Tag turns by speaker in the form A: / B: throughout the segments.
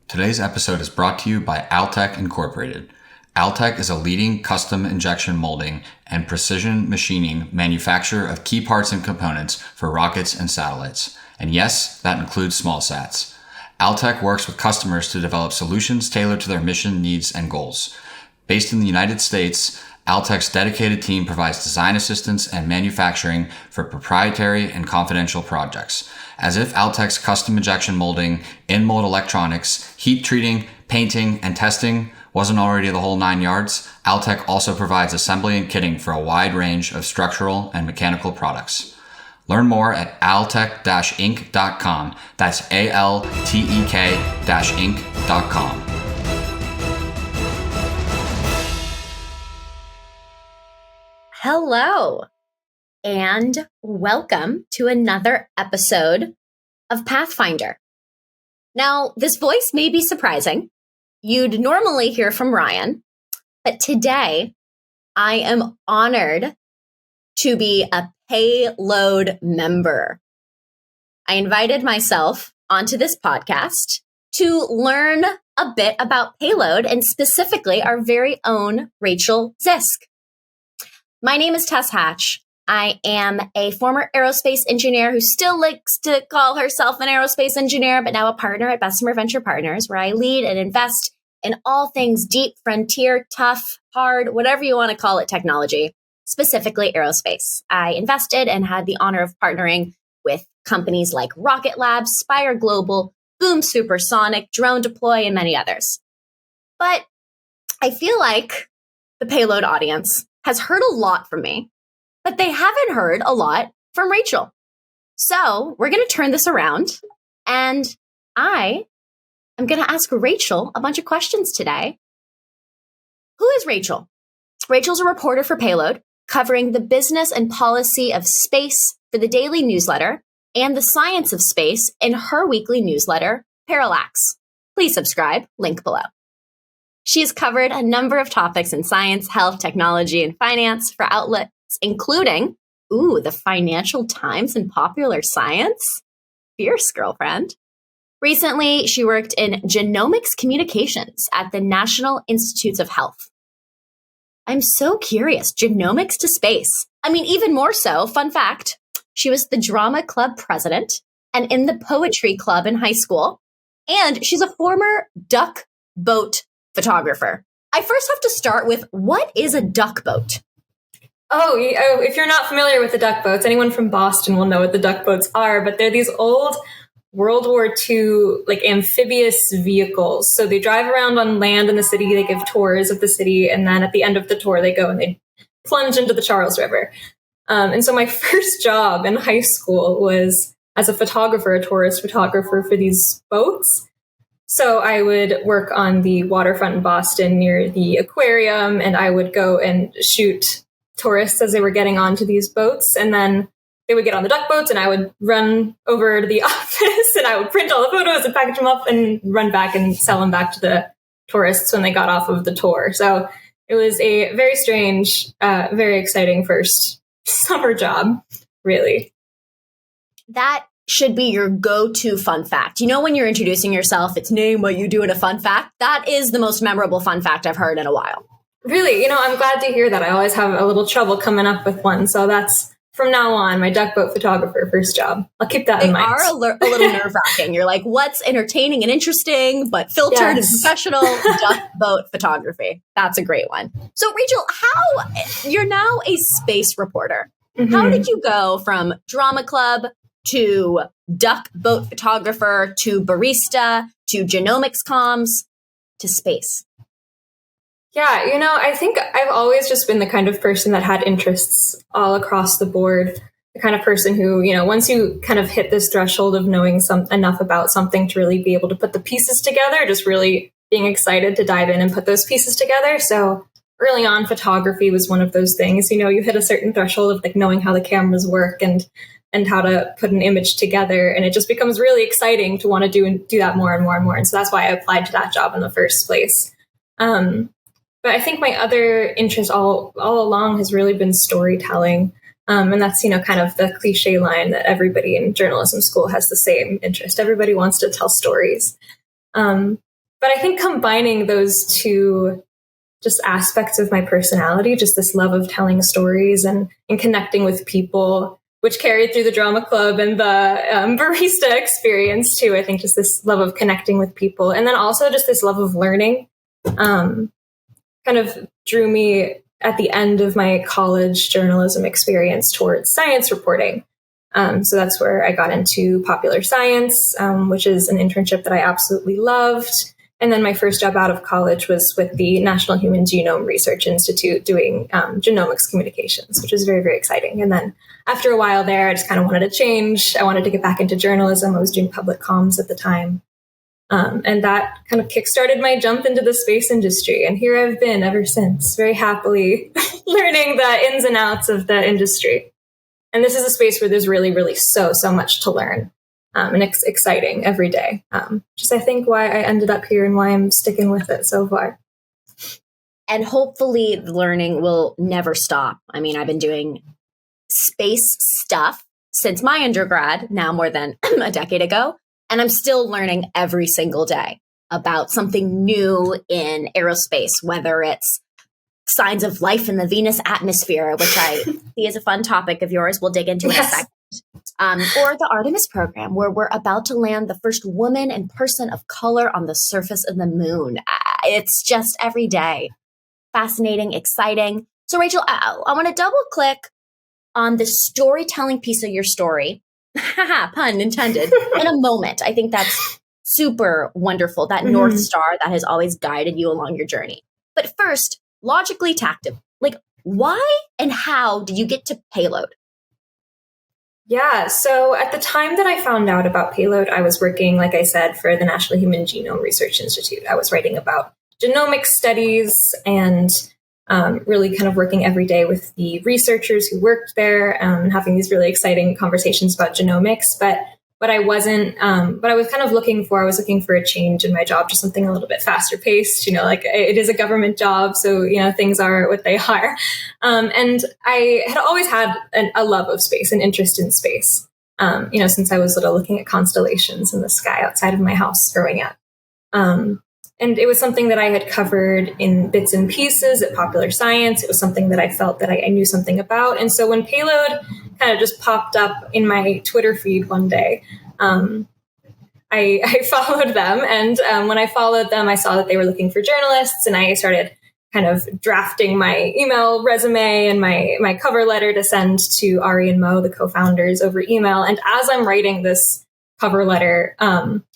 A: Today's episode is brought to you by Altec Incorporated. Altec is a leading custom injection molding and precision machining manufacturer of key parts and components for rockets and satellites. And yes, that includes small sats. Altec works with customers to develop solutions tailored to their mission needs and goals. Based in the United States, Altec's dedicated team provides design assistance and manufacturing for proprietary and confidential projects. As if Altec's custom injection molding, in-mold electronics, heat treating, painting, and testing wasn't already the whole 9 yards, Altec also provides assembly and kitting for a wide range of structural and mechanical products. Learn more at altec-inc.com. That's ALTEK-inc.com.
B: Hello, and welcome to another episode of Pathfinder. Now, this voice may be surprising. You'd normally hear from Ryan, but today I am honored to be a Payload member. I invited myself onto this podcast to learn a bit about Payload and specifically our very own Rachael Zisk. My name is Tess Hatch. I am a former aerospace engineer who still likes to call herself an aerospace engineer, but now a partner at Bessemer Venture Partners, where I lead and invest in all things deep, frontier, tough, hard, whatever you want to call it, technology, specifically aerospace. I invested and had the honor of partnering with companies like Rocket Lab, Spire Global, Boom Supersonic, Drone Deploy, and many others. But I feel like the Payload audience has heard a lot from me, but they haven't heard a lot from Rachael. So we're going to turn this around, and I am going to ask Rachael a bunch of questions today. Who is Rachael? Rachael's a reporter for Payload, covering the business and policy of space for the daily newsletter and the science of space in her weekly newsletter, Parallax. Please subscribe, link below. She has covered a number of topics in science, health, technology, and finance for outlets including, the Financial Times and Popular Science. Fierce girlfriend. Recently, she worked in genomics communications at the National Institutes of Health. I'm so curious, genomics to space. I mean, even more so, fun fact, she was the drama club president and in the poetry club in high school. And she's a former duckboat photographer. I first have to start with, what is a duckboat?
C: Oh, if you're not familiar with the duckboats, anyone from Boston will know what the duckboats are, but they're these old World War II, amphibious vehicles. So they drive around on land in the city, they give tours of the city, and then at the end of the tour, they go and they plunge into the Charles River. And so my first job in high school was as a photographer, a tourist photographer for these boats. So I would work on the waterfront in Boston near the aquarium, and I would go and shoot tourists as they were getting onto these boats. And then they would get on the duck boats, and I would run over to the office and I would print all the photos and package them up and run back and sell them back to the tourists when they got off of the tour. So it was a very strange, very exciting first summer job, really.
B: That should be your go-to fun fact. You know, when you're introducing yourself, it's name what you do in a fun fact. That is the most memorable fun fact I've heard in a while.
C: Really? I'm glad to hear that. I always have a little trouble coming up with one. So that's, from now on, my duckboat photographer first job. I'll keep that in mind.
B: They are a little nerve-wracking. You're like, what's entertaining and interesting, but filtered and professional? Duckboat photography. That's a great one. So, Rachael, you're now a space reporter. Mm-hmm. How did you go from drama club to duckboat photographer to barista to genomics comms to space?
C: Yeah, I think I've always just been the kind of person that had interests all across the board. The kind of person who, once you kind of hit this threshold of knowing enough about something to really be able to put the pieces together, just really being excited to dive in and put those pieces together. So early on, photography was one of those things. You hit a certain threshold of knowing how the cameras work and how to put an image together. And it just becomes really exciting to want to do that more and more and more. And so that's why I applied to that job in the first place. But I think my other interest all along has really been storytelling. And that's, kind of the cliche line that everybody in journalism school has the same interest. Everybody wants to tell stories. But I think combining those two just aspects of my personality, just this love of telling stories and connecting with people, which carried through the drama club and the barista experience too. I think just this love of connecting with people. And then also just this love of learning kind of drew me at the end of my college journalism experience towards science reporting. So that's where I got into popular science, which is an internship that I absolutely loved. And then my first job out of college was with the National Human Genome Research Institute doing genomics communications, which was very, very exciting. And then after a while there, I just kind of wanted to change. I wanted to get back into journalism. I was doing public comms at the time. And that kind of kickstarted my jump into the space industry. And here I've been ever since, very happily learning the ins and outs of the industry. And this is a space where there's really, really so much to learn. And it's exciting every day. Just I think why I ended up here and why I'm sticking with it so far.
B: And hopefully the learning will never stop. I mean, I've been doing space stuff since my undergrad, now more than a decade ago. And I'm still learning every single day about something new in aerospace, whether it's signs of life in the Venus atmosphere, which I see as a fun topic of yours we'll dig into in a second. Or the Artemis program, where we're about to land the first woman and person of color on the surface of the moon. It's just every day. Fascinating, exciting. So Rachel, I want to double click on the storytelling piece of your story. Pun intended. In a moment. I think that's super wonderful. That North Star that has always guided you along your journey. But first, logically tactive. Like, why and how did you get to Payload?
C: Yeah, so at the time that I found out about Payload, I was working, like I said, for the National Human Genome Research Institute. I was writing about genomic studies and really kind of working every day with the researchers who worked there, having these really exciting conversations about genomics. But what I wasn't, what I was kind of looking for, I was looking for a change in my job, just something a little bit faster paced, like it is a government job. So, things are what they are. And I had always had a love of space, an interest in space, since I was little, looking at constellations in the sky outside of my house growing up. And it was something that I had covered in bits and pieces at Popular Science. It was something that I felt that I knew something about. And so when Payload kind of just popped up in my Twitter feed one day, I followed them. And when I followed them, I saw that they were looking for journalists. And I started kind of drafting my email resume and my cover letter to send to Ari and Mo, the co-founders, over email. And as I'm writing this cover letter,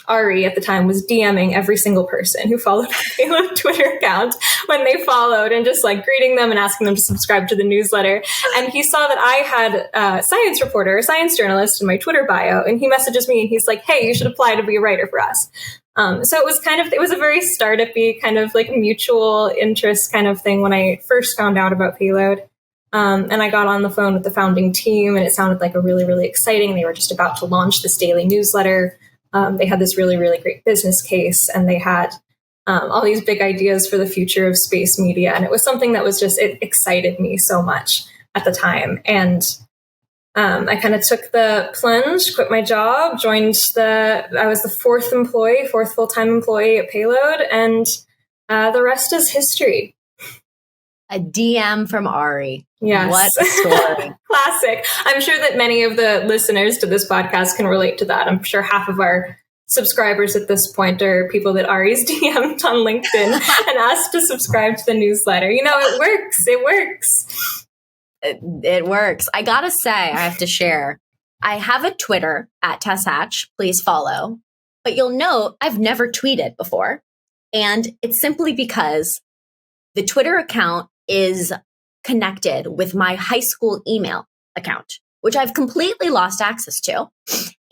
C: Ari at the time was DMing every single person who followed the Payload Twitter account when they followed, and just like greeting them and asking them to subscribe to the newsletter. And he saw that I had a science reporter, a science journalist in my Twitter bio, and he messages me and he's like, "Hey, you should apply to be a writer for us." So it was a very startup-y kind of like mutual interest kind of thing when I first found out about Payload. And I got on the phone with the founding team, and it sounded like a really, really exciting. They were just about to launch this daily newsletter. They had this really, really great business case, and they had all these big ideas for the future of space media. And it was something that was just, it excited me so much at the time. And I kind of took the plunge, quit my job, I was the fourth full-time employee at Payload, and the rest is history.
B: A DM from Ari.
C: Yes.
B: What a story.
C: Classic. I'm sure that many of the listeners to this podcast can relate to that. I'm sure half of our subscribers at this point are people that Ari's DM'd on LinkedIn and asked to subscribe to the newsletter. It works. It works.
B: It works. I gotta say, I have to share. I have a Twitter at Tess Hatch. Please follow. But you'll note I've never tweeted before. And it's simply because the Twitter account is connected with my high school email account, which I've completely lost access to.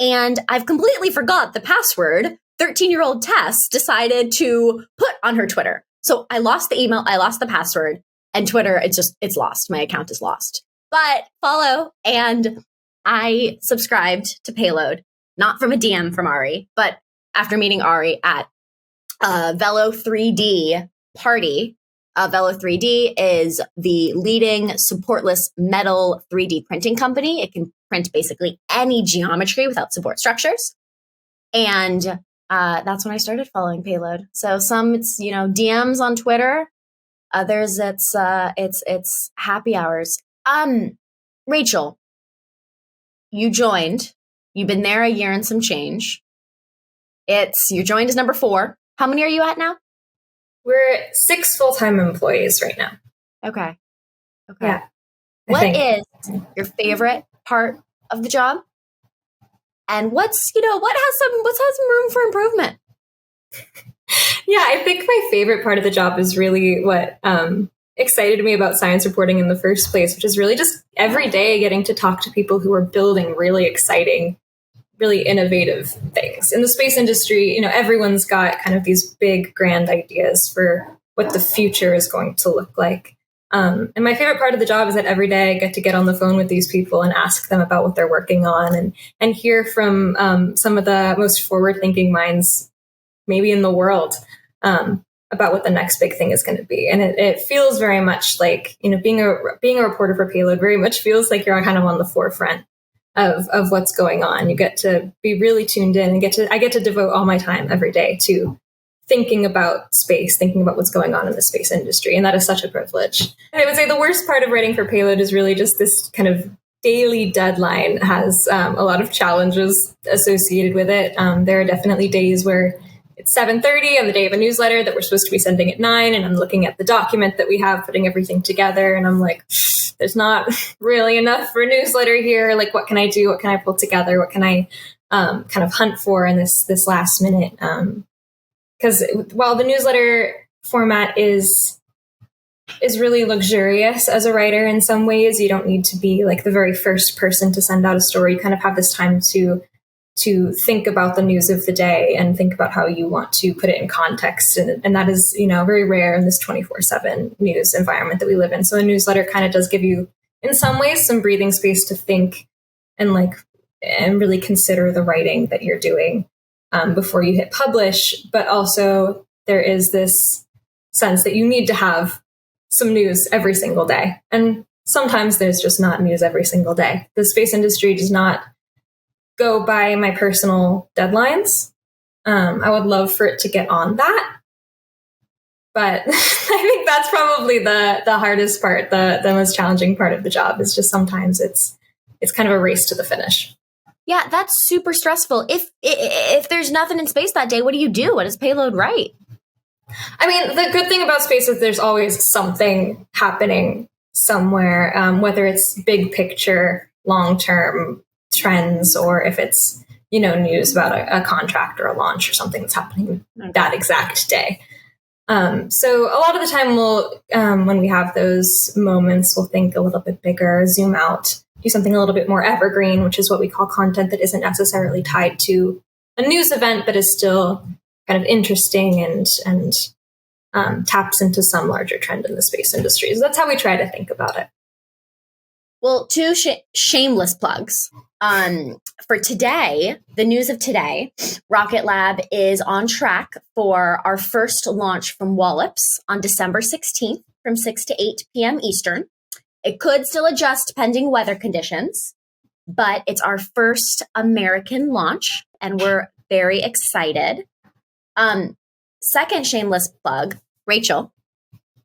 B: And I've completely forgot the password 13-year-old Tess decided to put on her Twitter. So I lost the email, I lost the password, and Twitter, it's lost. My account is lost. But follow, and I subscribed to Payload, not from a DM from Ari, but after meeting Ari at Velo 3D party. Velo 3D is the leading supportless metal 3D printing company. It can print basically any geometry without support structures. And That's when I started following Payload. So some it's, DMs on Twitter. Others it's happy hours. Rachael, you joined. You've been there a year and some change. You joined as number 4. How many are you at now?
C: We're 6 full-time employees right now.
B: Okay.
C: Yeah.
B: What is your favorite part of the job? And what has some room for improvement?
C: Yeah, I think my favorite part of the job is really what excited me about science reporting in the first place, which is really just every day getting to talk to people who are building really exciting, really innovative things. In the space industry, everyone's got kind of these big, grand ideas for what the future is going to look like. And my favorite part of the job is that every day I get to get on the phone with these people and ask them about what they're working on and hear from some of the most forward-thinking minds maybe in the world about what the next big thing is going to be. And it feels very much like, being a reporter for Payload very much feels like you're kind of on the forefront of what's going on. You get to be really tuned in and I get to devote all my time every day to thinking about space, thinking about what's going on in the space industry. And that is such a privilege. And I would say the worst part of writing for Payload is really just this kind of daily deadline has a lot of challenges associated with it. There are definitely days where it's 7:30 on the day of a newsletter that we're supposed to be sending at 9. And I'm looking at the document that we have, putting everything together. And I'm like, there's not really enough for a newsletter here. Like, what can I do? What can I pull together? What can I kind of hunt for in this last minute? Because while the newsletter format is really luxurious as a writer in some ways, you don't need to be like the very first person to send out a story. You kind of have this time to think about the news of the day and think about how you want to put it in context. And that is, very rare in this 24/7 news environment that we live in. So a newsletter kind of does give you, in some ways, some breathing space to think and really consider the writing that you're doing before you hit publish. But also there is this sense that you need to have some news every single day. And sometimes there's just not news every single day. The space industry does not go by my personal deadlines. I would love for it to get on that. But I think that's probably the hardest part, the most challenging part of the job is just sometimes it's kind of a race to the finish.
B: Yeah, that's super stressful. If there's nothing in space that day, what do you do? What does Payload write?
C: I mean, the good thing about space is there's always something happening somewhere, whether it's big picture, long-term trends, or if it's, news about a contract or a launch or something that's happening that exact day. So a lot of the time when we have those moments, we'll think a little bit bigger, zoom out, do something a little bit more evergreen, which is what we call content that isn't necessarily tied to a news event, but is still kind of interesting and taps into some larger trend in the space industry. So that's how we try to think about it.
B: Well, 2 shameless plugs. For today, the news of today, Rocket Lab is on track for our first launch from Wallops on December 16th from 6 to 8 p.m. Eastern. It could still adjust pending weather conditions, but it's our first American launch, and we're very excited. Second shameless plug, Rachael.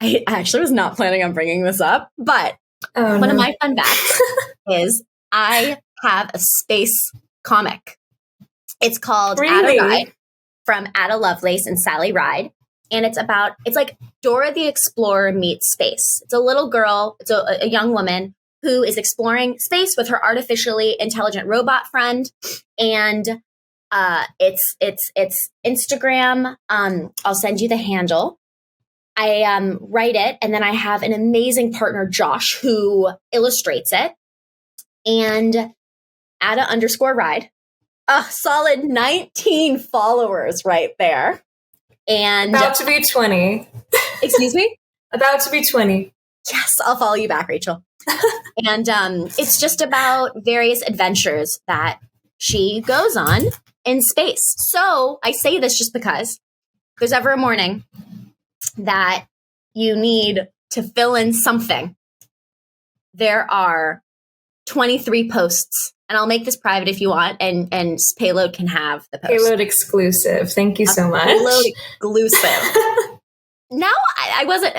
B: I actually was not planning on bringing this up, but one of my fun facts is I have a space comic. It's called
C: Really?
B: Ada Ride from Ada Lovelace and Sally Ride. And it's like Dora the Explorer meets space. It's a little girl, it's a young woman who is exploring space with her artificially intelligent robot friend. And it's Instagram. I'll send you the handle. I write it, and then I have an amazing partner, Josh, who illustrates it. And Ada_ride, a solid 19 followers right there. And
C: about to be 20.
B: Excuse me?
C: About to be 20.
B: Yes, I'll follow you back, Rachael. And it's just about various adventures that she goes on in space. So I say this just because there's ever a morning that you need to fill in something. There are 23 posts. And I'll make this private if you want, and Payload can have the post.
C: Payload exclusive. Thank you so much.
B: Payload exclusive. Now I wasn't.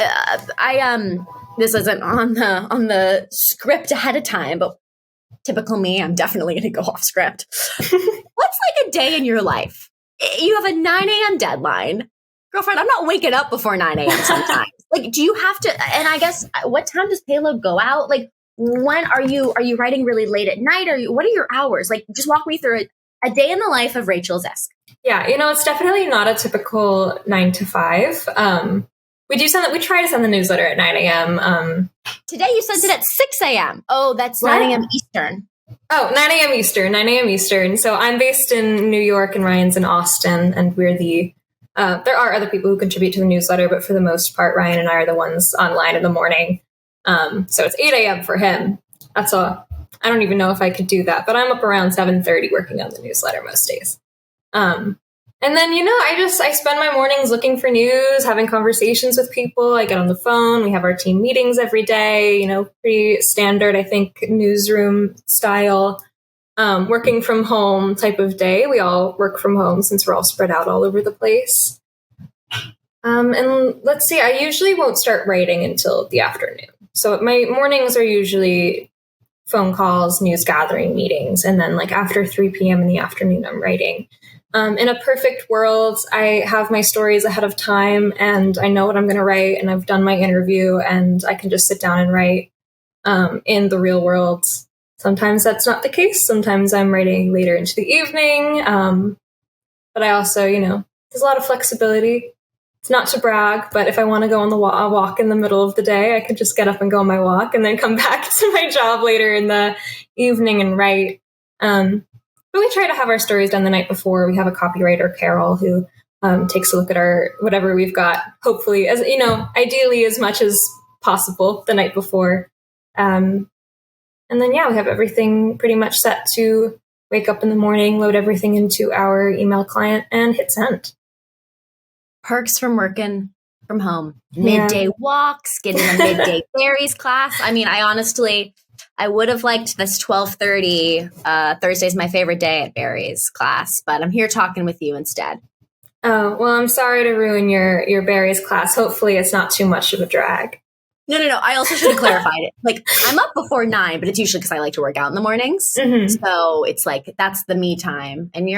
B: This isn't on the script ahead of time, but typical me, I'm definitely going to go off script. What's like a day in your life? You have a 9 a.m. deadline, girlfriend. I'm not waking up before 9 a.m. sometimes. Like, do you have to? And I guess what time does Payload go out? Like, when are you writing really late at night? What are your hours? Like, just walk me through a day in the life of Rachael Zisk.
C: Yeah, it's definitely not a typical 9 to 5. We try to send the newsletter at 9 a.m.
B: Today you sent it at 6 a.m. Oh, that's 9 a.m. Eastern.
C: Oh, 9 a.m. Eastern, 9 a.m. Eastern. So I'm based in New York and Ryan's in Austin, and we're there are other people who contribute to the newsletter, but for the most part, Ryan and I are the ones online in the morning. So it's 8 a.m. for him. That's all. I don't even know if I could do that, but I'm up around 7:30 working on the newsletter most days. And then, I spend my mornings looking for news, having conversations with people. I get on the phone. We have our team meetings every day, pretty standard, I think, newsroom style, working from home type of day. We all work from home since we're all spread out all over the place. And let's see, I usually won't start writing until the afternoon. So my mornings are usually phone calls, news gathering meetings. And then after 3 p.m. in the afternoon, I'm writing. In a perfect world, I have my stories ahead of time and I know what I'm going to write and I've done my interview and I can just sit down and write. In the real world, sometimes that's not the case. Sometimes I'm writing later into the evening. But I also, there's a lot of flexibility. It's not to brag, but if I want to go on a walk in the middle of the day, I could just get up and go on my walk and then come back to my job later in the evening and write. But we try to have our stories done the night before. We have a copywriter, Carol, who takes a look at whatever we've got, hopefully, ideally as much as possible the night before. And then, we have everything pretty much set to wake up in the morning, load everything into our email client, and hit send.
B: Perks from working from home. Midday walks, getting a midday berries class. I mean, I would have liked this 12:30. Thursday's my favorite day at berries class, but I'm here talking with you instead.
C: Oh, well, I'm sorry to ruin your berries class. Hopefully it's not too much of a drag.
B: No. I also should have clarified it. I'm up before 9, but it's usually because I like to work out in the mornings. Mm-hmm. So it's that's the me time. And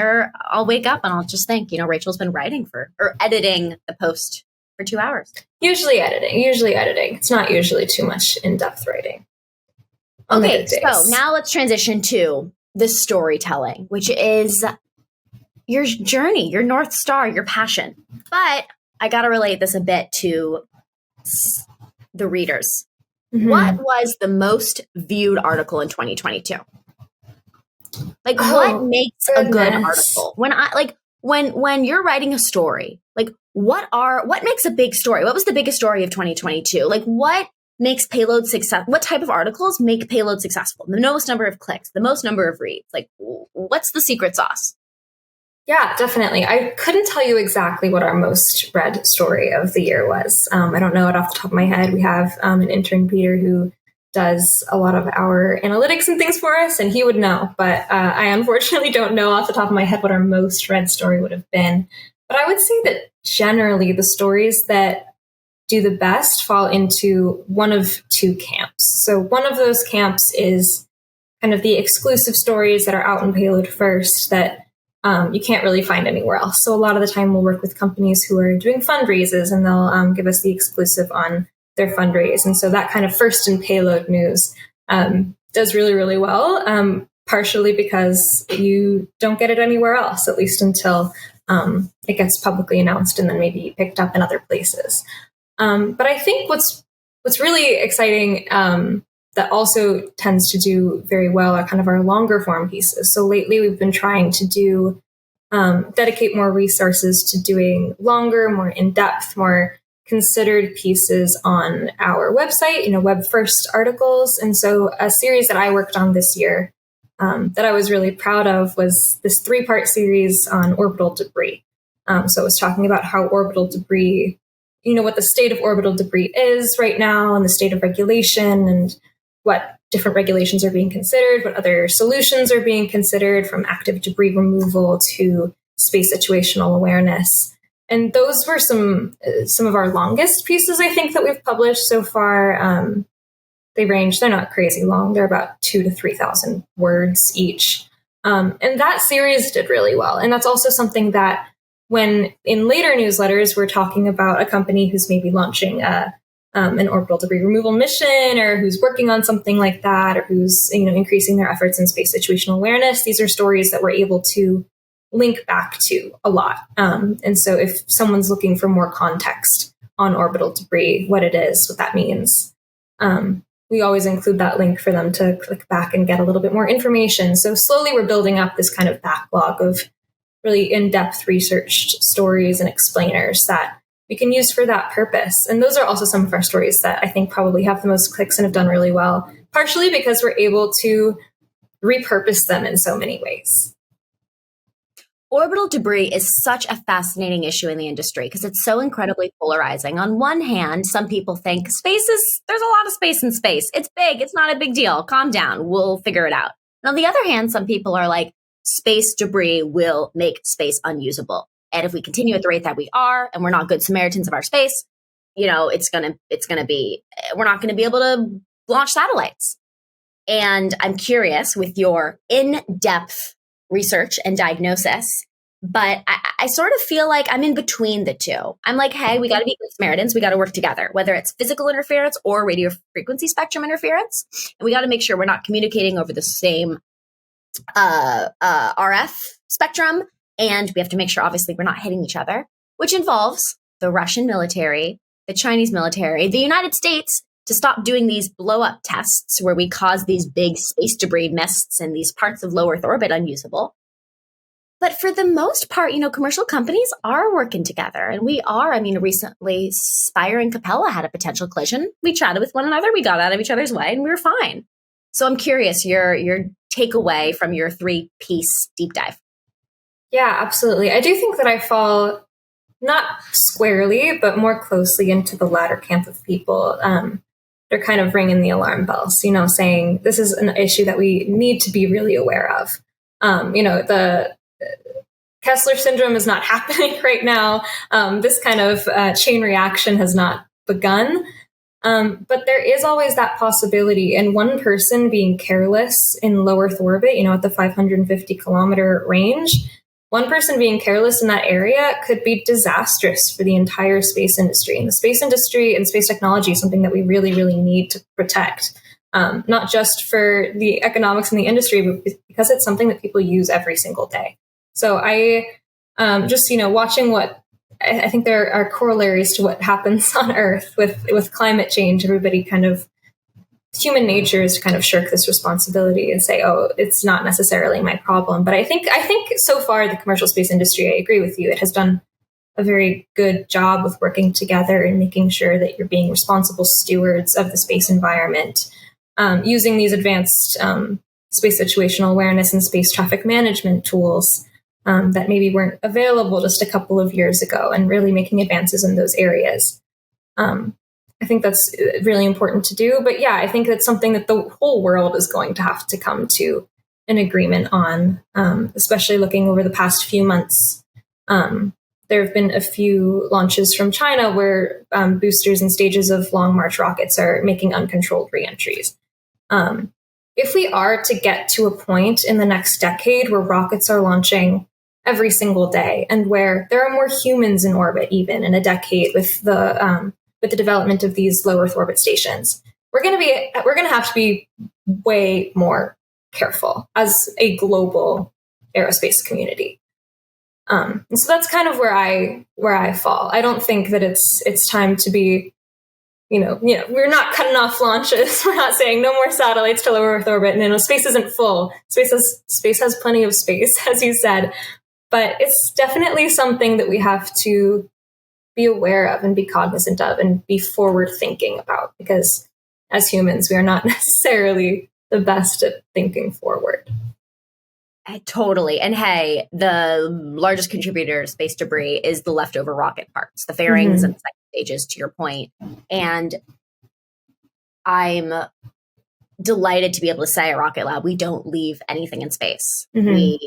B: I'll wake up and I'll just think, Rachel's been writing or editing the post for 2 hours. Usually editing. It's not usually too much in-depth writing. Okay, so now let's transition to the storytelling, which is your journey, your North Star, your passion. But I got to relate this a bit to the readers. Mm-hmm. What was the most viewed article in 2022? What makes a good article? When you're writing a story, what makes a big story? What was the biggest story of 2022? What makes Payload success? What type of articles make Payload successful? The most number of clicks, the most number of reads. What's the secret sauce?
C: Yeah, definitely. I couldn't tell you exactly what our most read story of the year was. I don't know it off the top of my head. We have an intern, Peter, who does a lot of our analytics and things for us, and he would know. But I unfortunately don't know off the top of my head what our most read story would have been. But I would say that generally the stories that do the best fall into one of two camps. So one of those camps is kind of the exclusive stories that are out in Payload first that you can't really find anywhere else. So a lot of the time we'll work with companies who are doing fundraisers and they'll give us the exclusive on their fundraise. And so that kind of first in Payload news does really, really well, partially because you don't get it anywhere else, at least until it gets publicly announced and then maybe picked up in other places. But I think what's really exciting that also tends to do very well are kind of our longer form pieces. So lately we've been trying to dedicate more resources to doing longer, more in-depth, more considered pieces on our website, web first articles. And so a series that I worked on this year that I was really proud of was this 3-part series on orbital debris. So it was talking about how orbital debris, what the state of orbital debris is right now and the state of regulation and what different regulations are being considered, what other solutions are being considered, from active debris removal to space situational awareness. And those were some of our longest pieces, I think, that we've published so far. They're not crazy long. They're about 2,000 to 3,000 words each. And that series did really well. And that's also something that when in later newsletters, we're talking about a company who's maybe launching an orbital debris removal mission, or who's working on something like that, or who's increasing their efforts in space situational awareness. These are stories that we're able to link back to a lot. And so if someone's looking for more context on orbital debris, what it is, what that means, we always include that link for them to click back and get a little bit more information. So slowly we're building up this kind of backlog of really in-depth researched stories and explainers that we can use for that purpose. And those are also some of our stories that I think probably have the most clicks and have done really well, partially because we're able to repurpose them in so many ways.
B: Orbital debris is such a fascinating issue in the industry because it's so incredibly polarizing. On one hand, some people think there's a lot of space in space. It's big. It's not a big deal. Calm down. We'll figure it out. And on the other hand, some people are like, space debris will make space unusable. And if we continue at the rate that we are, and we're not good Samaritans of our space, we're not going to be able to launch satellites. And I'm curious with your in-depth research and diagnosis, but I sort of feel like I'm in between the two. I'm like, hey, we got to be good Samaritans. We got to work together, whether it's physical interference or radio frequency spectrum interference. And we got to make sure we're not communicating over the same RF spectrum. And we have to make sure, obviously, we're not hitting each other, which involves the Russian military, the Chinese military, the United States, to stop doing these blow-up tests where we cause these big space debris mists and these parts of low Earth orbit unusable. But for the most part, commercial companies are working together. And we are. Recently, Spire and Capella had a potential collision. We chatted with one another. We got out of each other's way and we were fine. So I'm curious, your takeaway from your 3-piece deep dive.
C: Yeah, absolutely. I do think that I fall not squarely, but more closely into the latter camp of people. They're kind of ringing the alarm bells, saying this is an issue that we need to be really aware of. The Kessler syndrome is not happening right now. This kind of chain reaction has not begun. But there is always that possibility. And one person being careless in low Earth orbit, at the 550 kilometer range, one person being careless in that area could be disastrous for the entire space industry. And the space industry and space technology is something that we really, really need to protect, not just for the economics in the industry, but because it's something that people use every single day. So I just, watching what I think there are corollaries to what happens on Earth with climate change. Everybody human nature is to kind of shirk this responsibility and say, oh, it's not necessarily my problem. But I think so far the commercial space industry, I agree with you, it has done a very good job with working together and making sure that you're being responsible stewards of the space environment, using these advanced space situational awareness and space traffic management tools that maybe weren't available just a couple of years ago, and really making advances in those areas. I think that's really important to do. But yeah, I think that's something that the whole world is going to have to come to an agreement on, especially looking over the past few months. There have been a few launches from China where boosters and stages of Long March rockets are making uncontrolled reentries. If we are to get to a point in the next decade where rockets are launching every single day, and where there are more humans in orbit, even in a decade with the development of these low Earth orbit stations, we're going to have to be way more careful as a global aerospace community. And so that's kind of where I fall. I don't think that it's time to be, we're not cutting off launches. We're not saying no more satellites to low Earth orbit. And space isn't full. Space has plenty of space, as you said. But it's definitely something that we have to be aware of and be cognizant of and be forward thinking about, because as humans, we are not necessarily the best at thinking forward.
B: Totally. And hey, the largest contributor to space debris is the leftover rocket parts, the fairings and the second stages, to your point. And I'm delighted to be able to say at Rocket Lab, we don't leave anything in space.
C: Mm-hmm.
B: We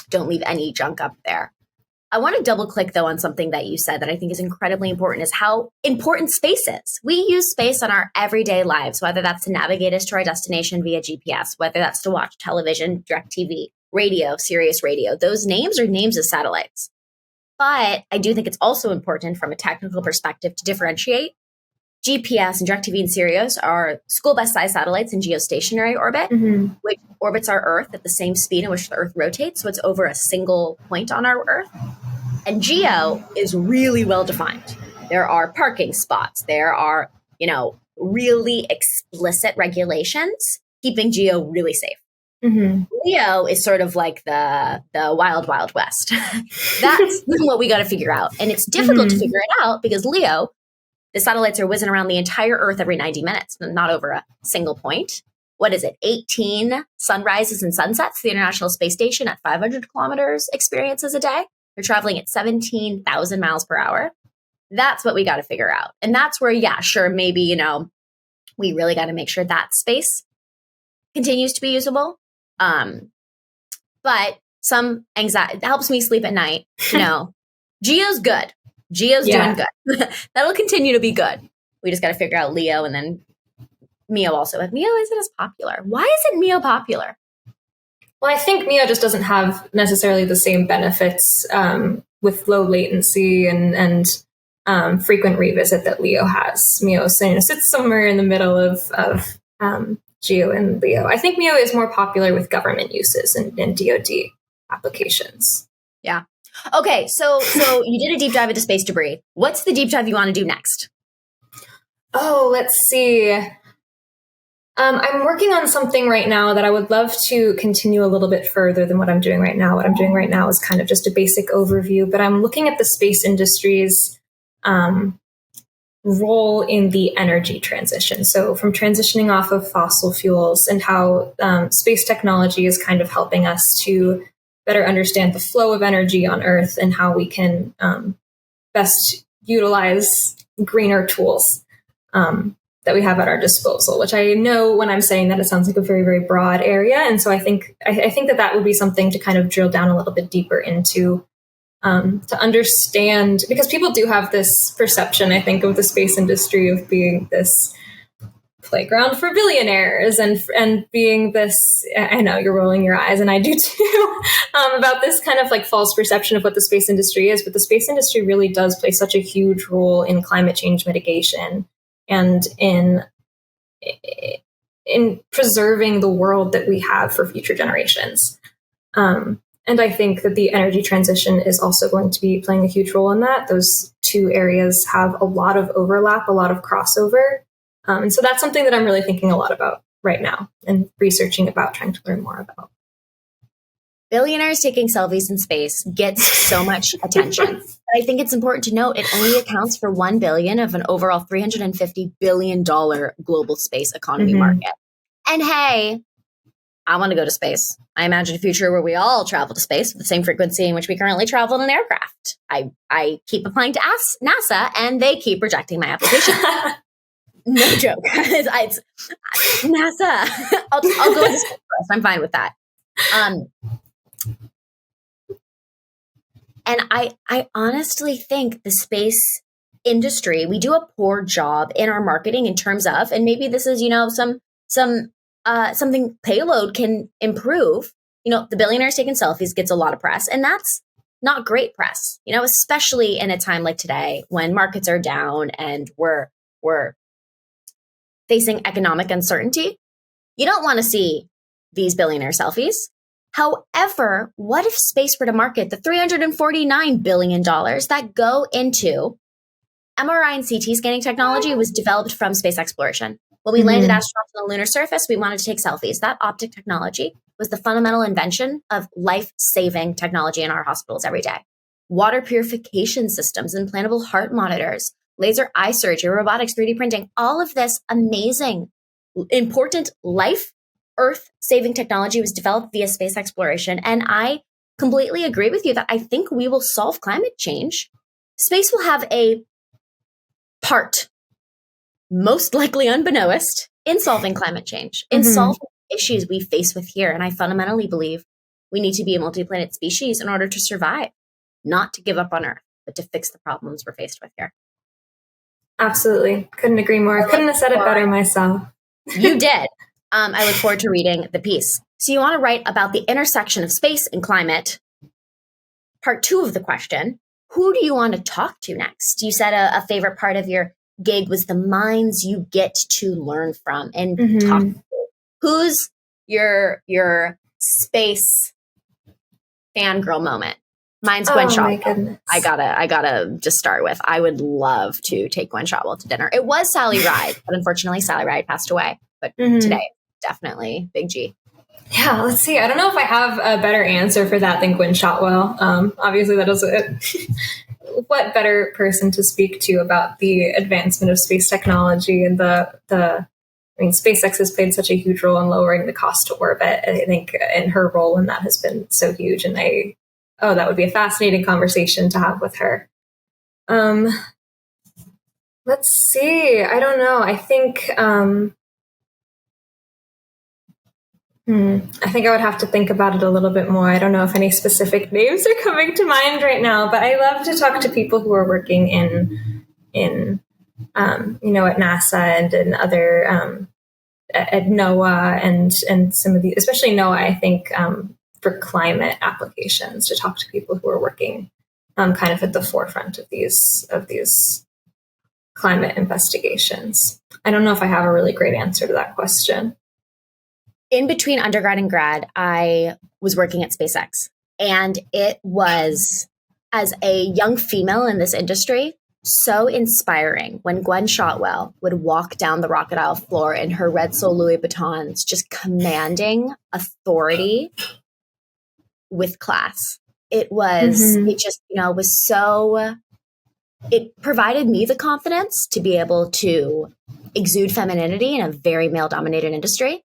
B: don't leave any junk up there. I want to double click though on something that you said that I think is incredibly important, is how important space is. We use space in our everyday lives, whether that's to navigate us to our destination via GPS, whether that's to watch television, direct TV, radio, Sirius radio. Those names are names of satellites. But I do think it's also important from a technical perspective to differentiate. GPS and DirecTV and Sirius are school-bus size satellites in geostationary orbit,
C: Mm-hmm.
B: which orbits our Earth at the same speed in which the Earth rotates. So it's over a single point on our Earth. And geo is really well defined. There are parking spots. There are, really explicit regulations keeping geo really safe.
C: Mm-hmm.
B: LEO is sort of like the wild, wild west. That's what we got to figure out. And it's difficult to figure it out because LEO, the satellites are whizzing around the entire Earth every 90 minutes, not over a single point. What is it? 18 sunrises and sunsets. The International Space Station at 500 kilometers experiences a day. They're traveling at 17,000 miles per hour. That's what we got to figure out. And that's where, maybe, we really got to make sure that space continues to be usable. But some anxiety, it helps me sleep at night. Geo's good. Geo's doing good. That'll continue to be good. We just got to figure out Leo and then MEO also. But MEO isn't as popular. Why isn't MEO popular?
C: Well, I think MEO just doesn't have necessarily the same benefits with low latency and frequent revisit that Leo has. MEO sits somewhere in the middle of Geo and Leo. I think MEO is more popular with government uses and DoD applications.
B: Yeah. Okay, so you did a deep dive into space debris. What's the deep dive you want to do next?
C: Oh, let's see. I'm working on something right now that I would love to continue a little bit further than what I'm doing right now. What I'm doing right now is kind of just a basic overview, but I'm looking at the space industry's role in the energy transition. So from transitioning off of fossil fuels and how space technology is kind of helping us to better understand the flow of energy on Earth and how we can best utilize greener tools that we have at our disposal, which I know when I'm saying that it sounds like a very, very broad area. And so I think that would be something to kind of drill down a little bit deeper into to understand, because people do have this perception, I think, of the space industry of being this playground for billionaires and being this, I know you're rolling your eyes and I do too, about this kind of like false perception of what the space industry is. But the space industry really does play such a huge role in climate change mitigation and in preserving the world that we have for future generations. And I think that the energy transition is also going to be playing a huge role in that. Those two areas have a lot of overlap, a lot of crossover. And so that's something that I'm really thinking a lot about right now and researching about, trying to learn more about.
B: Billionaires taking selfies in space gets so much attention. But I think it's important to note it only accounts for 1 billion of an overall $350 billion global space economy market. And hey, I want to go to space. I imagine a future where we all travel to space with the same frequency in which we currently travel in an aircraft. I keep applying to NASA and they keep rejecting my application. No joke. It's NASA. I'll go with this first. I'm fine with that. And I honestly think the space industry, we do a poor job in our marketing in terms of, and maybe this is, something Payload can improve. The billionaires taking selfies gets a lot of press, and that's not great press, especially in a time like today when markets are down and we're facing economic uncertainty. You don't want to see these billionaire selfies. However, what if space were to market the $349 billion that go into MRI and CT scanning technology was developed from space exploration. When we landed astronauts on the lunar surface, we wanted to take selfies. That optic technology was the fundamental invention of life-saving technology in our hospitals every day. Water purification systems, implantable heart monitors, laser eye surgery, robotics, 3D printing, all of this amazing, important Earth-saving technology was developed via space exploration. And I completely agree with you that I think we will solve climate change. Space will have a part, most likely unbeknownst, in solving climate change, in solving issues we face with here. And I fundamentally believe we need to be a multi-planet species in order to survive, not to give up on Earth, but to fix the problems we're faced with here.
C: Absolutely. Couldn't agree more. I couldn't have said it better myself.
B: You did. I look forward to reading the piece. So you want to write about the intersection of space and climate. Part 2 of the question, who do you want to talk to next? You said a favorite part of your gig was the minds you get to learn from and talk to. Who's your space fangirl moment? Mine's Gwen Shotwell. I gotta just start with, I would love to take Gwen Shotwell to dinner. It was Sally Ride, but unfortunately Sally Ride passed away. But today, definitely Big G.
C: Yeah, let's see. I don't know if I have a better answer for that than Gwen Shotwell. Obviously, that is what better person to speak to about the advancement of space technology and SpaceX has played such a huge role in lowering the cost to orbit. I think, and her role in that has been so huge. And that would be a fascinating conversation to have with her. Let's see. I don't know. I think I would have to think about it a little bit more. I don't know if any specific names are coming to mind right now, but I love to talk to people who are working in at NASA and in other at NOAA and some of the, especially NOAA, I think for climate applications, to talk to people who are working kind of at the forefront of these climate investigations. I don't know if I have a really great answer to that question.
B: In between undergrad and grad, I was working at SpaceX, and it was, as a young female in this industry, so inspiring when Gwen Shotwell would walk down the rocket aisle floor in her red Sol Louis Vuittons, just commanding authority with class. It was, it just, was so, it provided me the confidence to be able to exude femininity in a very male-dominated industry.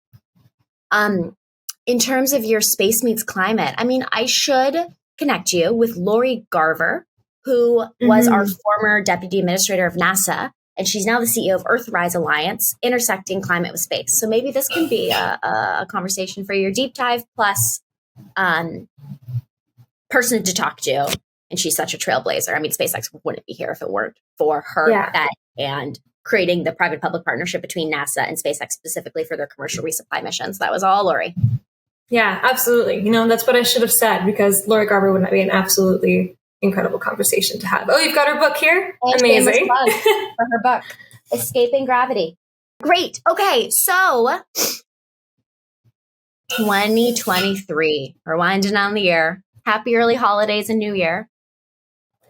B: In terms of your space meets climate, I should connect you with Lori Garver, who was our former deputy administrator of NASA, and she's now the CEO of Earthrise Alliance, intersecting climate with space. So maybe this can be a conversation for your deep dive plus person to talk to. And she's such a trailblazer. SpaceX wouldn't be here if it weren't for her and creating the private-public partnership between NASA and SpaceX specifically for their commercial resupply missions. That was all Lori.
C: Yeah, absolutely. That's what I should have said, because Lori Garver would be an absolutely incredible conversation to have. Oh, you've got her book here?
B: And
C: amazing.
B: For her book, Escaping Gravity. Great. Okay, so 2023. We're winding down the year. Happy early holidays and New Year.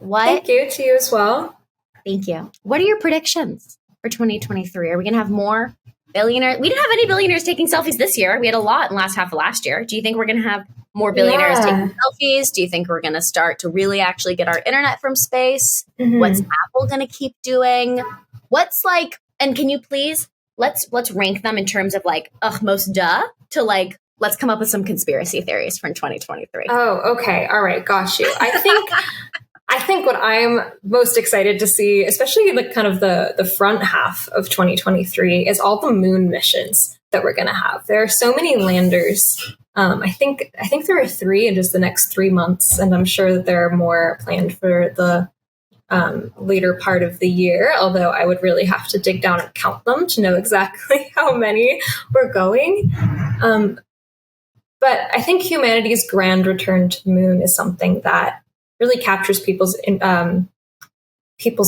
C: Thank you to you as well.
B: Thank you. What are your predictions for 2023? Are we going to have more billionaires? We didn't have any billionaires taking selfies this year. We had a lot in the last half of last year. Do you think we're going to have more billionaires taking selfies? Do you think we're going to start to really actually get our internet from space? What's Apple going to keep doing? What's and can you please, let's rank them in terms of most duh to let's come up with some conspiracy theories for 2023.
C: Oh, okay. All right. Got you. I think what I'm most excited to see, especially kind of the front half of 2023, is all the moon missions that we're going to have. There are so many landers. I think there are 3 in just the next 3 months, and I'm sure that there are more planned for the later part of the year, although I would really have to dig down and count them to know exactly how many we're going. But I think humanity's grand return to the moon is something that really captures people's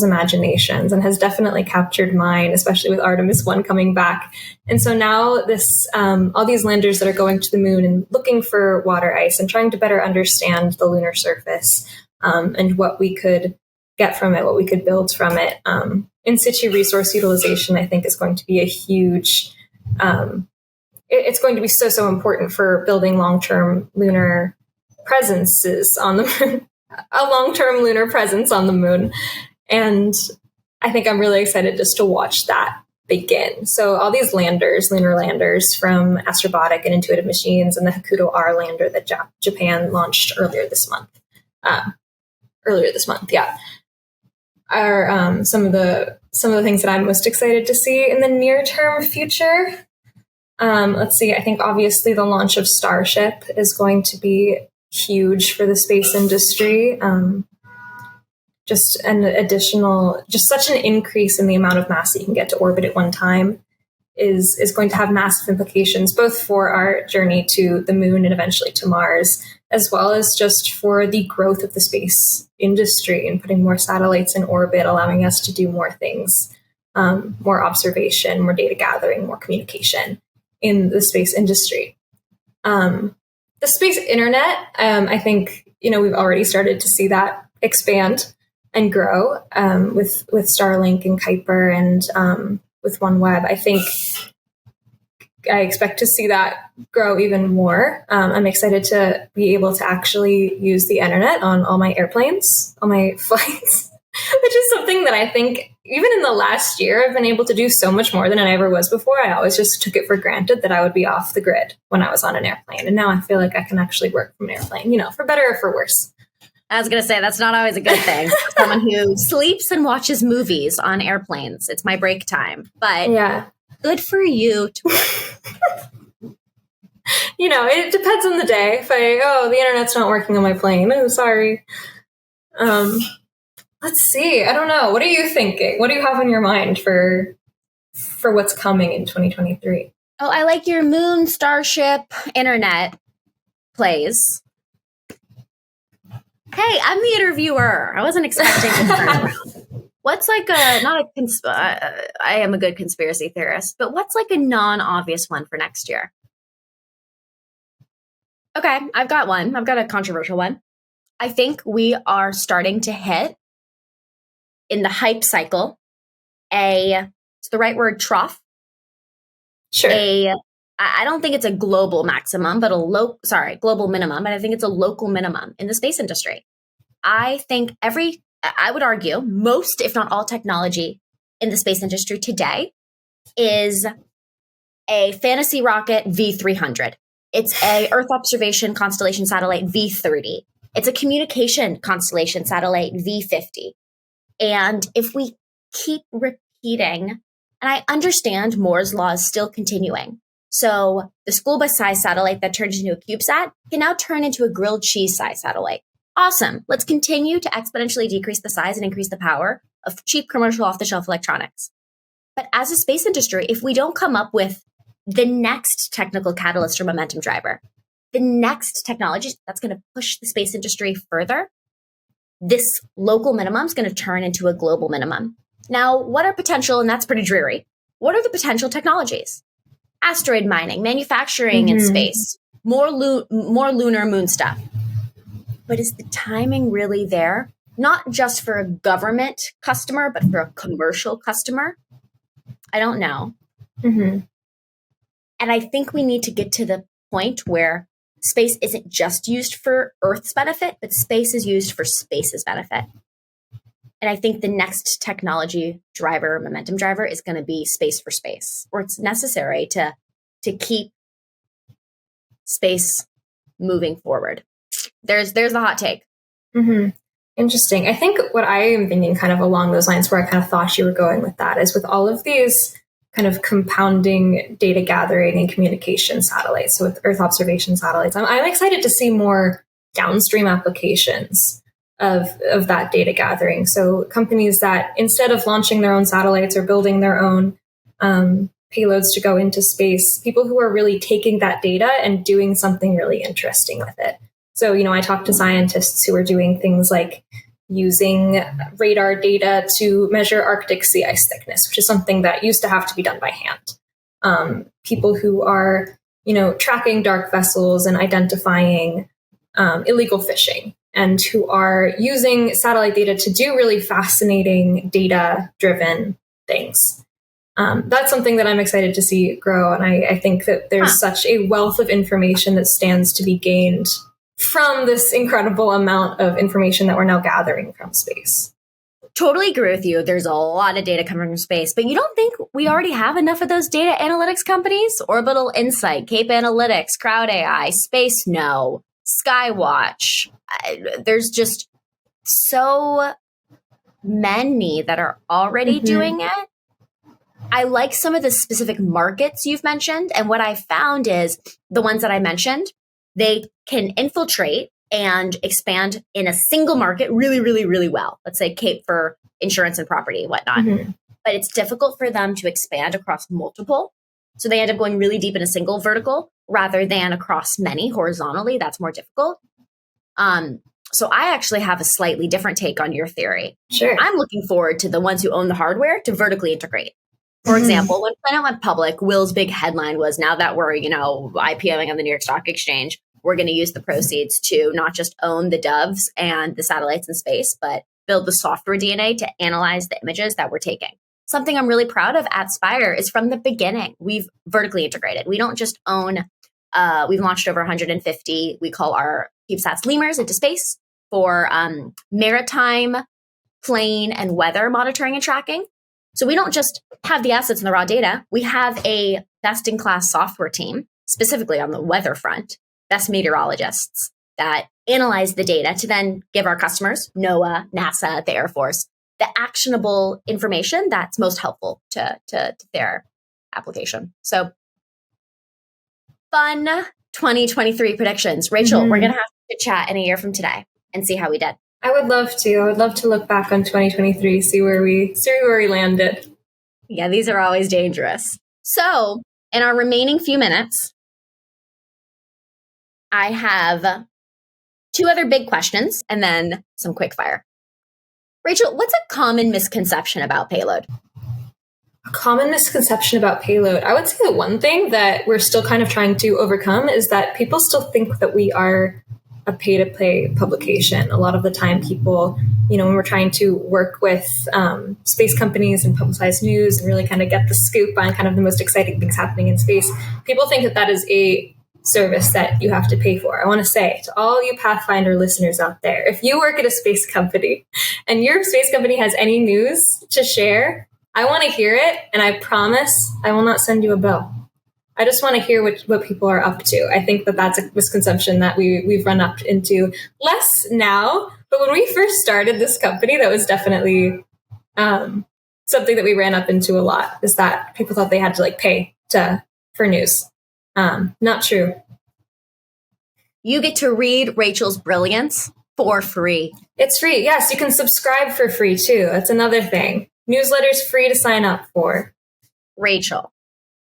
C: imaginations, and has definitely captured mine, especially with Artemis 1 coming back. And so now this, all these landers that are going to the moon and looking for water ice and trying to better understand the lunar surface, and what we could get from it, what we could build from it. In situ resource utilization, I think, is going to be a huge, it's going to be so important for building long-term lunar presences on the moon. A long-term lunar presence on the moon. And I think I'm really excited just to watch that begin. So all these landers, lunar landers from Astrobotic and Intuitive Machines, and the Hakuto R lander that Japan launched earlier this month. Yeah. are some of the things that I'm most excited to see in the near term future. Let's see. I think obviously the launch of Starship is going to be huge for the space industry. Just such an increase in the amount of mass that you can get to orbit at one time is going to have massive implications, both for our journey to the moon and eventually to Mars, as well as just for the growth of the space industry and putting more satellites in orbit, allowing us to do more things, more observation, more data gathering, more communication in the space industry. The space internet, I think, we've already started to see that expand and grow with Starlink and Kuiper and with OneWeb. I expect to see that grow even more. I'm excited to be able to actually use the internet on all my airplanes, all my flights, which is something that I think even in the last year, I've been able to do so much more than I ever was before. I always just took it for granted that I would be off the grid when I was on an airplane. And now I feel like I can actually work from an airplane, for better or for worse.
B: I was going to say, that's not always a good thing. For someone who sleeps and watches movies on airplanes. It's my break time. But yeah, good for you.
C: It depends on the day. If the internet's not working on my plane. Oh, sorry. Let's see. I don't know. What are you thinking? What do you have in your mind for what's coming in 2023?
B: Oh, I like your moon Starship internet plays. Hey, I'm the interviewer. I wasn't expecting this turnaround. What's like I am a good conspiracy theorist, but what's like a non-obvious one for next year? Okay, I've got one. I've got a controversial one. I think we are starting to hit, in the hype cycle, it's the right word, trough.
C: Sure.
B: I don't think it's a global maximum, but global minimum, but I think it's a local minimum in the space industry. I think I would argue most, if not all, technology in the space industry today is a fantasy rocket V300. It's a Earth observation constellation satellite V30. It's a communication constellation satellite V50. And if we keep repeating, and I understand Moore's law is still continuing. So the school bus size satellite that turns into a CubeSat can now turn into a grilled cheese size satellite. Awesome. Let's continue to exponentially decrease the size and increase the power of cheap commercial off-the-shelf electronics. But as a space industry, if we don't come up with the next technical catalyst or momentum driver, the next technology that's going to push the space industry further, this local minimum is going to turn into a global minimum. Now, what are potential, and that's pretty dreary, what are the potential technologies? Asteroid mining, manufacturing in space, more lunar moon stuff. But is the timing really there? Not just for a government customer, but for a commercial customer? I don't know. Mm-hmm. And I think we need to get to the point where space isn't just used for Earth's benefit, but space is used for space's benefit. And I think the next technology driver, momentum driver, is going to be space for space, or it's necessary to keep space moving forward. There's the hot take.
C: Mm-hmm. Interesting. I think what I am thinking kind of along those lines, where I kind of thought you were going with that, is with all of these kind of compounding data gathering and communication satellites. So with Earth observation satellites, I'm excited to see more downstream applications of that data gathering. So companies that, instead of launching their own satellites or building their own payloads to go into space, people who are really taking that data and doing something really interesting with it. So, I talked to scientists who are doing things like using radar data to measure Arctic sea ice thickness, which is something that used to have to be done by hand. People who are, tracking dark vessels and identifying illegal fishing, and who are using satellite data to do really fascinating data-driven things. That's something that I'm excited to see grow. And I think that there's such a wealth of information that stands to be gained from this incredible amount of information that we're now gathering from space.
B: Totally agree with you. There's a lot of data coming from space, but you don't think we already have enough of those data analytics companies? Orbital Insight, Cape Analytics, Crowd AI, Space No, Skywatch. There's just so many that are already doing it. I like some of the specific markets you've mentioned. And what I found is the ones that I mentioned, they can infiltrate and expand in a single market really, really, really well. Let's say Cape for insurance and property and whatnot. But it's difficult for them to expand across multiple. So they end up going really deep in a single vertical rather than across many horizontally. That's more difficult. So I actually have a slightly different take on your theory.
C: Sure.
B: I'm looking forward to the ones who own the hardware to vertically integrate. For example, when Planet went public, Will's big headline was, now that we're, IPOing on the New York Stock Exchange, we're going to use the proceeds to not just own the doves and the satellites in space, but build the software DNA to analyze the images that we're taking. Something I'm really proud of at Spire is from the beginning, we've vertically integrated. We don't just own, we've launched over 150, we call our CubeSats lemurs into space for maritime, plane, and weather monitoring and tracking. So we don't just have the assets and the raw data. We have a best-in-class software team, specifically on the weather front, best meteorologists that analyze the data to then give our customers, NOAA, NASA, the Air Force, the actionable information that's most helpful to their application. So fun 2023 predictions. Rachel, we're going to have to chat in a year from today and see how we did.
C: I would love to. I would love to look back on 2023, see where we landed.
B: Yeah, these are always dangerous. So in our remaining few minutes, I have two other big questions and then some quick fire. Rachel, what's a common misconception about Payload?
C: A common misconception about Payload. I would say the one thing that we're still kind of trying to overcome is that people still think that we are a pay-to-play publication. A lot of the time people, when we're trying to work with space companies and publicize news and really kind of get the scoop on kind of the most exciting things happening in space, people think that that is a service that you have to pay for. I want to say to all you Pathfinder listeners out there, if you work at a space company and your space company has any news to share, I want to hear it, and I promise I will not send you a bill. I just want to hear what people are up to. I think that that's a misconception that we've run up into less now. But when we first started this company, that was definitely something that we ran up into a lot, is that people thought they had to pay for news. Not true.
B: You get to read Rachel's brilliance for free.
C: It's free. Yes, you can subscribe for free too. That's another thing. Newsletter's free to sign up for.
B: Rachel,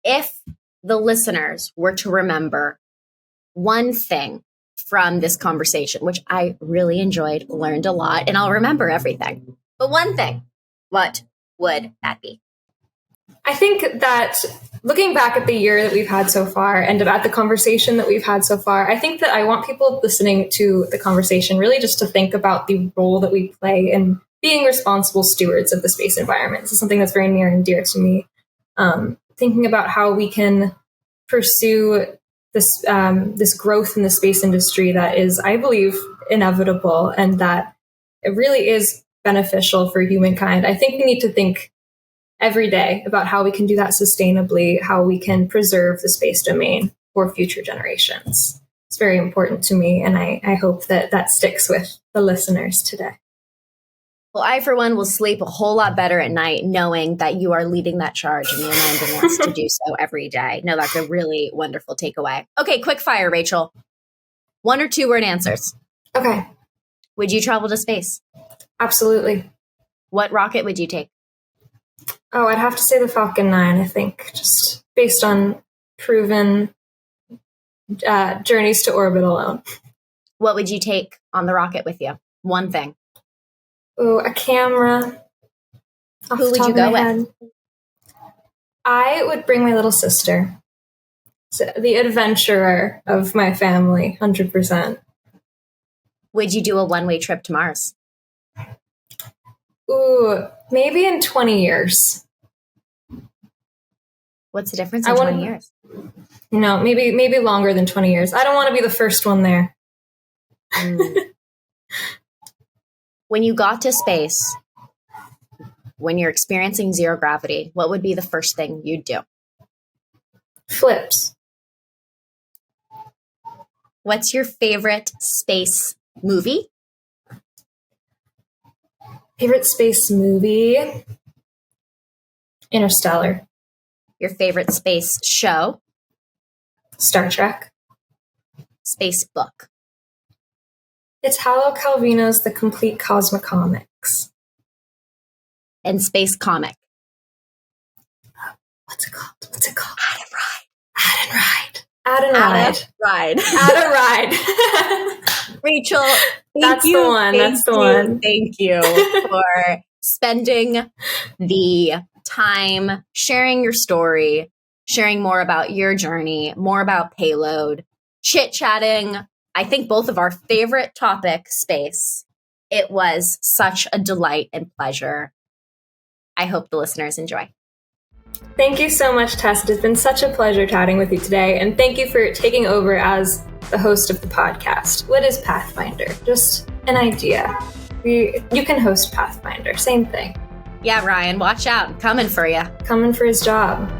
B: if the listeners were to remember one thing from this conversation, which I really enjoyed, learned a lot, and I'll remember everything, but one thing, what would that be?
C: I think that looking back at the year that we've had so far and at the conversation that we've had so far, I think that I want people listening to the conversation really just to think about the role that we play in being responsible stewards of the space environment. This is something that's very near and dear to me. Thinking about how we can pursue this growth in the space industry that is, I believe, inevitable and that it really is beneficial for humankind. I think we need to think every day about how we can do that sustainably, how we can preserve the space domain for future generations. It's very important to me, and I hope that sticks with the listeners today.
B: Well, I, for one, will sleep a whole lot better at night knowing that you are leading that charge and you're reminding us to do so every day. No, that's a really wonderful takeaway. Okay, quick fire, Rachel. 1 or 2 word answers.
C: Okay.
B: Would you travel to space?
C: Absolutely.
B: What rocket would you take?
C: Oh, I'd have to say the Falcon 9, I think, just based on proven journeys to orbit alone.
B: What would you take on the rocket with you? One thing.
C: Ooh, a camera.
B: Who would you go with?
C: I would bring my little sister. So the adventurer of my family, 100%.
B: Would you do a one-way trip to Mars?
C: Ooh, maybe in 20 years.
B: What's the difference in 20 years?
C: Maybe longer than 20 years. I don't want to be the first one there.
B: When you got to space, when you're experiencing zero gravity, what would be the first thing you'd do?
C: Flips.
B: What's your favorite space movie?
C: Favorite space movie? Interstellar.
B: Your favorite space show?
C: Star Trek.
B: Space book?
C: It's Paolo Calvino's The Complete Cosmocomics.
B: And space comic?
C: What's it called?
B: Add a ride. Rachel,
C: That's the one.
B: Thank you for spending the time sharing your story, sharing more about your journey, more about Payload, chit-chatting. I think both of our favorite topic, space. It was such a delight and pleasure. I hope the listeners enjoy.
C: Thank you so much, Tess. It's been such a pleasure chatting with you today. And thank you for taking over as the host of the podcast. What is Pathfinder? Just an idea. You can host Pathfinder. Same thing.
B: Yeah, Ryan, watch out. I'm coming for you.
C: Coming for his job.